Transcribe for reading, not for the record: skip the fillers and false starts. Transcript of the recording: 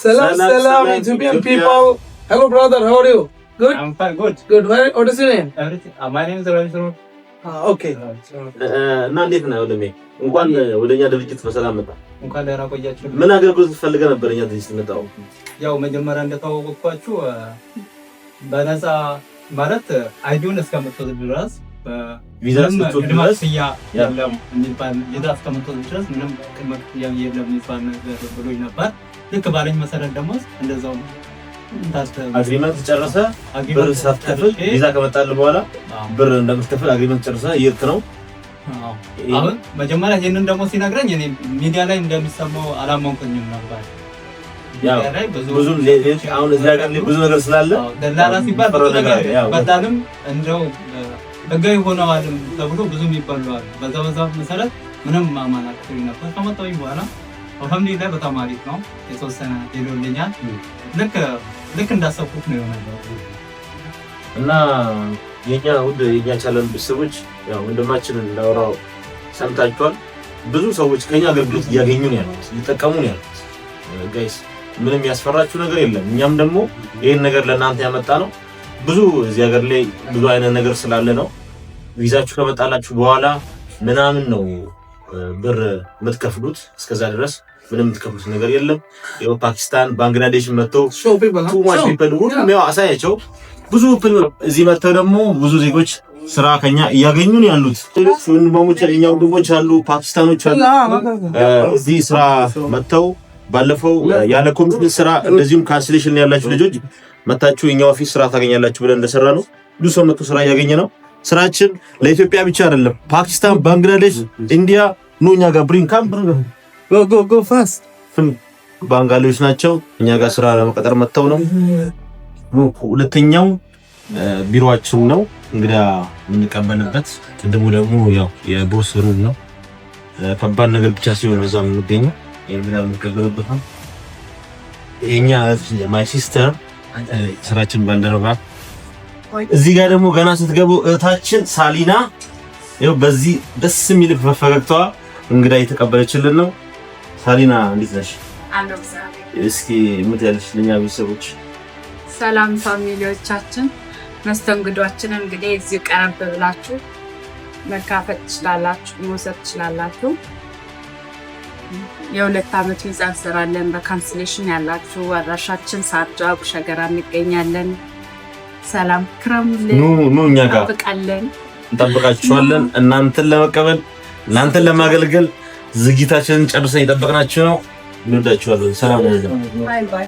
Salam, Ethiopian people. Hello, brother. How are you? Good? I'm fine, good. Good. What is your name? Everything. My name is Ravi. Okay. እና እንዴት ነው ወንድሜ? እንኳን ወደኛ ድርጅት በሰላም መጣ። እንኳን ደህና ቆያችሁ። ምን አገልግሎት ፈልገህ ነበር እኛ ድርጅት መጣው? ያው መጀመሪያ እንደተዋወቅኳችሁ በነፃ ማለት አይዲውን እስከምትወስድ ድረስ ቪዛ እስከምትወስድ ድረስ የለም የሚባል ቪዛ እስከምትወስድ ድረስ ምንም ቅድመ ክፍያ የለም የሚባል ነገር ብሎኝ ነበር። ልክ ባለኝ መሰረት ደግሞ እንደዛው አግሪመንት ጨርሰ ብር ሳትከፍል ቪዛ ከመጣልህ በኋላ ብር እንደምትከፍል አግሪመንት ጨርሰ ይርክ ነው። አሁን መጀመሪያ ይሄንን ደግሞ ሲነግረኝ እኔ ሚዲያ ላይ እንደሚሰማው አላመንኩኝም ነበር። ያው ብዙ አሁን እዚህ ሀገር ላይ ብዙ ነገር ስላለ ደላላ ሲባል በጣም እንደው ህጋዊ ሆነዋል ተብሎ ብዙ ይባላል። በዛ መሰረት ምንም ማማናት ነበር። ከመጣሁኝ በኋላ አልሐምዱሊላህ በጣም አሪፍ ነው። የተወሰነ ሄዶልኛል። ልክ እንዳሰብኩት ነው የሆነው እና የኛ ቻለን ቤተሰቦች ያው ወንድማችንን እንዳወራው ሰምታችኋል። ብዙ ሰዎች ከኛ አገልግሎት እያገኙ ነው ያሉት፣ እየተጠቀሙ ነው ያሉት። ጋይስ ምንም ያስፈራችሁ ነገር የለም። እኛም ደግሞ ይሄን ነገር ለእናንተ ያመጣ ነው። ብዙ እዚህ ሀገር ላይ ብዙ አይነት ነገር ስላለ ነው። ቪዛችሁ ከመጣላችሁ በኋላ ምናምን ነው ብር የምትከፍሉት። እስከዛ ድረስ ምንም የምትከፍሉት ነገር የለም። ያው ፓኪስታን፣ ባንግላዴሽ መተው ቱ ማች ፒፕል ሁሉም ያው አሳያቸው። ብዙ እዚህ መተው ደግሞ ብዙ ዜጎች ስራ ከኛ እያገኙ ነው ያሉት። ወንድሞች እኛው ድቦች አሉ፣ ፓኪስታኖች አሉ እዚህ ስራ መተው ባለፈው ያለ ኮሚሽን ስራ እንደዚሁም ካንስሌሽን ያላችሁ ልጆች መታችሁ የኛው ኦፊስ ስራ ታገኛላችሁ ብለን እንደሰራ ነው። ብዙ ሰው መጥቶ ስራ እያገኘ ነው። ስራችን ለኢትዮጵያ ብቻ አይደለም፣ ፓኪስታን፣ ባንግላዴሽ፣ ኢንዲያ ኖኛ ጋር ብሪንግ ካም go fast ባንጋሊዎች ናቸው እኛ ጋር ስራ ለመቀጠር መጥተው ነው። ሁለተኛው ቢሮአችን ነው እንግዲህ የምንቀበልበት። ቅድሙ ደግሞ ያው የቦስ ሩም ነው። ከባድ ነገር ብቻ ሲሆን እዛ የምንገኘው የምንቀበልበት ነው። የኛ ማይ ሲስተር ስራችን ባልደረባ እዚህ ጋር ደግሞ ገና ስትገቡ እህታችን ሳሊና ይኸው በዚህ ደስ የሚል ፈገግታዋ እንግዳ እየተቀበለችልን ነው። ሳሊና እንዴት ነሽ? እስኪ ምትያለሽ ለኛ ቤተሰቦች? ሰላም ፋሚሊዎቻችን፣ መስተንግዷችንን እንግዲህ እዚህ ቀረብ ብላችሁ መካፈት ትችላላችሁ፣ መውሰድ ትችላላችሁ። የ2 ዓመት ቪዛ እንሰራለን። በካንስሌሽን ያላችሁ አድራሻችን ሳርጃ ቡሸገራ እንገኛለን። ሰላም ክረሙልን። ኑ እኛ ጋር እንጠብቃችኋለን። እናንተን ለመቀበል እናንተን ለማገልገል ዝግጅታችንን ጨርሰን እየጠበቅናችሁ ነው። እንወዳችኋለን። ሰላም ነው። ባይ ባይ።